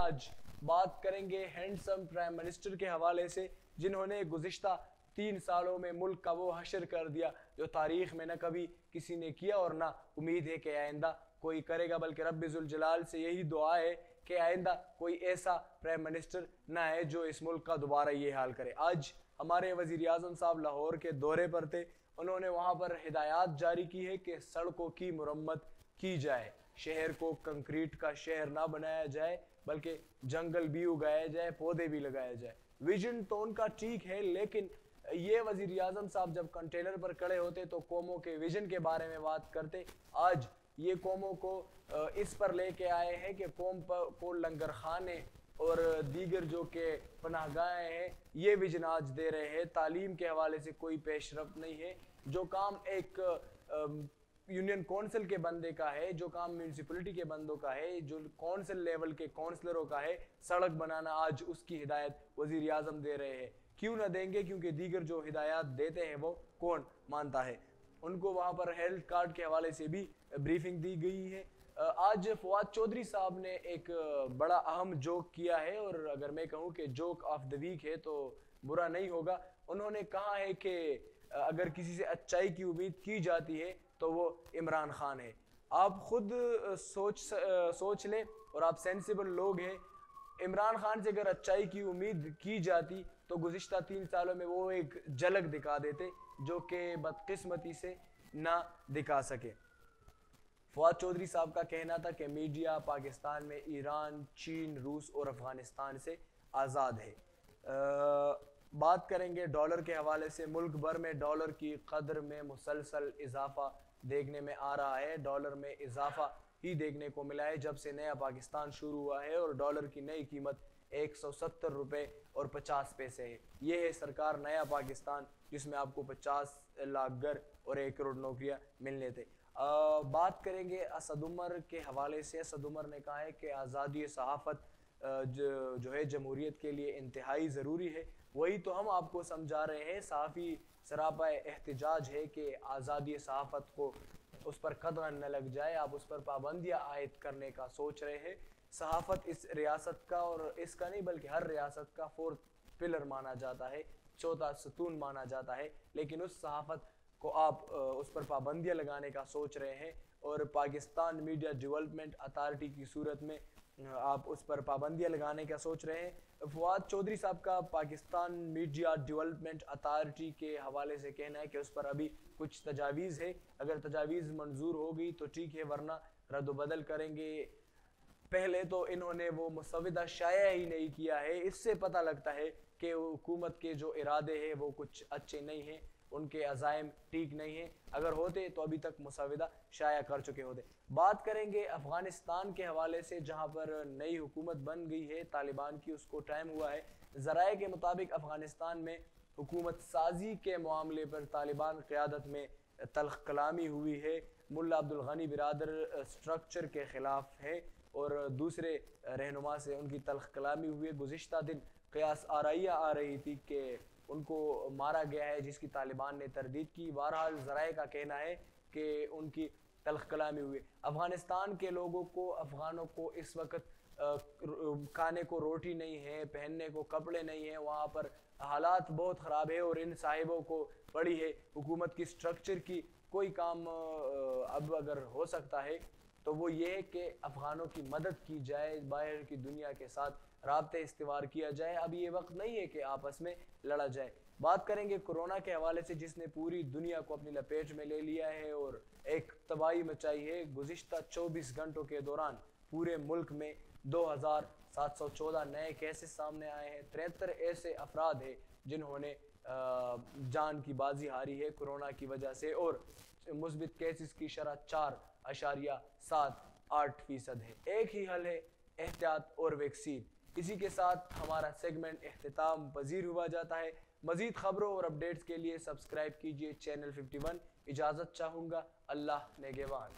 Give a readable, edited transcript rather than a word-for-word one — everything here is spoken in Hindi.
आज बात करेंगे हैंडसम प्राइम मिनिस्टर के हवाले से, जिन्होंने गुज़िश्ता 3 सालों में मुल्क का वो हशर कर दिया जो तारीख में न कभी किसी ने किया और ना उम्मीद है कि आइंदा कोई करेगा। बल्कि रब्बे जुल जलाल से यही दुआ है कि आइंदा कोई ऐसा प्राइम मिनिस्टर ना है जो इस मुल्क का दोबारा ये हाल करे। आज हमारे वज़ीर आज़म साहब लाहौर के दौरे पर थे। उन्होंने वहाँ पर हिदायत जारी की है कि सड़कों की मुरम्मत की जाए, शहर को कंक्रीट का शहर ना बनाया जाए बल्कि जंगल भी उगाया जाए, पौधे भी लगाया जाए। विजन तो उनका ठीक है, लेकिन ये वज़ीर आज़म साहब जब कंटेनर पर खड़े होते तो कौमों के विजन के बारे में बात करते। आज ये कौमों को इस पर लेके आए हैं कि कौम को लंगर खाने और दीगर जो के पनाहगाहें हैं ये विजन आज दे रहे हैं। तालीम के हवाले से कोई पेशरफ्त नहीं है। जो काम एक यूनियन काउंसिल के बंदे का है, जो काम म्यूनसिपलिटी के बंदों का है, जो काउंसिल लेवल के काउंसलरों का है, सड़क बनाना, आज उसकी हिदायत वज़ीर आज़म दे रहे हैं। क्यों ना देंगे? क्योंकि दीगर जो हिदायत देते हैं वो कौन मानता है। उनको वहाँ पर हेल्थ कार्ड के हवाले से भी ब्रीफिंग दी गई है। आज फवाद चौधरी साहब ने एक बड़ा अहम जोक किया है, और अगर मैं कहूँ कि जोक ऑफ द वीक है तो बुरा नहीं होगा। उन्होंने कहा है कि अगर किसी से अच्छाई की उम्मीद की जाती है तो वो इमरान खान है। आप खुद सोच लें, और आप सेंसिबल लोग हैं। इमरान खान से अगर अच्छाई की उम्मीद की जाती तो गुज़िश्ता 3 सालों में वो एक झलक दिखा देते जो कि बदकिस्मती से ना दिखा सके। फवाद चौधरी साहब का कहना था कि मीडिया पाकिस्तान में ईरान, चीन, रूस और अफगानिस्तान से आज़ाद है। बात करेंगे डॉलर के हवाले से। मुल्क भर में डॉलर की कदर में मुसलसल इजाफा देखने में आ रहा है। डॉलर में इजाफा ही देखने को मिला है जब से नया पाकिस्तान शुरू हुआ है, और डॉलर की नई कीमत 170 रुपये और 50 पैसे है। ये है सरकार नया पाकिस्तान, जिसमें आपको 50 लाख घर और 1 करोड़ नौकरियां मिलने थे। बात करेंगे असद उमर के हवाले से। असद उमर ने कहा है कि आज़ादी सहाफ़त जो है जमहूरियत के लिए इंतहाई ज़रूरी है। वही तो हम आपको समझा रहे हैं। सहाफ़ी सरापा एहतजाज है कि आज़ादी सहाफ़त को उस पर कदर न लग जाए, आप उस पर पाबंदियाँ आयद करने का सोच रहे हैं। सहाफ़त इस रियासत का, और इसका नहीं बल्कि हर रियासत का 4th पिलर माना जाता है, 4था सतून माना जाता है, लेकिन उस सहाफ़त को आप उस पर पाबंदियाँ लगाने का सोच रहे हैं। और पाकिस्तान मीडिया डेवलपमेंट अथॉरिटी की सूरत में आप उस पर पाबंदियाँ लगाने का सोच रहे हैं। फवाद चौधरी साहब का पाकिस्तान मीडिया डेवलपमेंट अथॉरिटी के हवाले से कहना है कि उस पर अभी कुछ तजावीज़ है। अगर तजावीज़ मंजूर हो गई तो ठीक है, वरना रद्द-बदल करेंगे। पहले तो इन्होंने वो मुसविदा शाया ही नहीं किया है। इससे पता लगता है कि हुकूमत के जो इरादे हैं वो कुछ अच्छे नहीं हैं, उनके अज़ाइम ठीक नहीं हैं। अगर होते तो अभी तक मुसविदा शाया कर चुके होते। बात करेंगे अफ़गानिस्तान के हवाले से, जहाँ पर नई हुकूमत बन गई है तालिबान की, उसको टाइम हुआ है। ज़राए के मुताबिक अफ़गानिस्तान में हुकूमत साजी के मामले पर तालिबान क़यादत में तल्ख़ कलामी हुई है। मुल्ला अब्दुल गनी बिरादर स्ट्रक्चर के ख़िलाफ़ है और दूसरे रहनुमा से उनकी तल्ख़ कलामी हुई है। गुज़िश्ता दिन क़यास आराइयाँ आ रही थी कि उनको मारा गया है, जिसकी तालिबान ने तरदीद की। बहरहाल ज़राए का कहना है कि उनकी तल्ख़ कलामी हुई। अफ़गानिस्तान के लोगों को, अफ़गानों को इस वक्त खाने को रोटी नहीं है, पहनने को कपड़े नहीं है। वहाँ पर हालात बहुत ख़राब है, और इन साहिबों को पड़ी है हुकूमत की स्ट्रक्चर की कोई काम अब अगर हो सकता है तो वो ये है कि अफ़गानों की मदद की जाए, बाहर की दुनिया के साथ राब्ते इस्तेवार किया जाए। अब ये वक्त नहीं है कि आपस में लड़ा जाए। बात करेंगे कोरोना के हवाले से, जिसने पूरी दुनिया को अपनी लपेट में ले लिया है और एक तबाही मचाई है। गुज़िश्ता 24 घंटों के दौरान पूरे मुल्क में 2714 नए केसेस सामने आए हैं। 73 ऐसे अफराद हैं जिन्होंने जान की बाजी हारी है कोरोना की वजह से, और मुस्बित केसेस की शरह 4.78% है। एक ही हल है, एहतियात और वैक्सीन। इसी के साथ हमारा सेगमेंट इख्तिताम पजीर हुआ जाता है। मजीद खबरों और अपडेट्स के लिए सब्सक्राइब कीजिए चैनल 51। इजाज़त चाहूँगा। अल्लाह नेगेवान।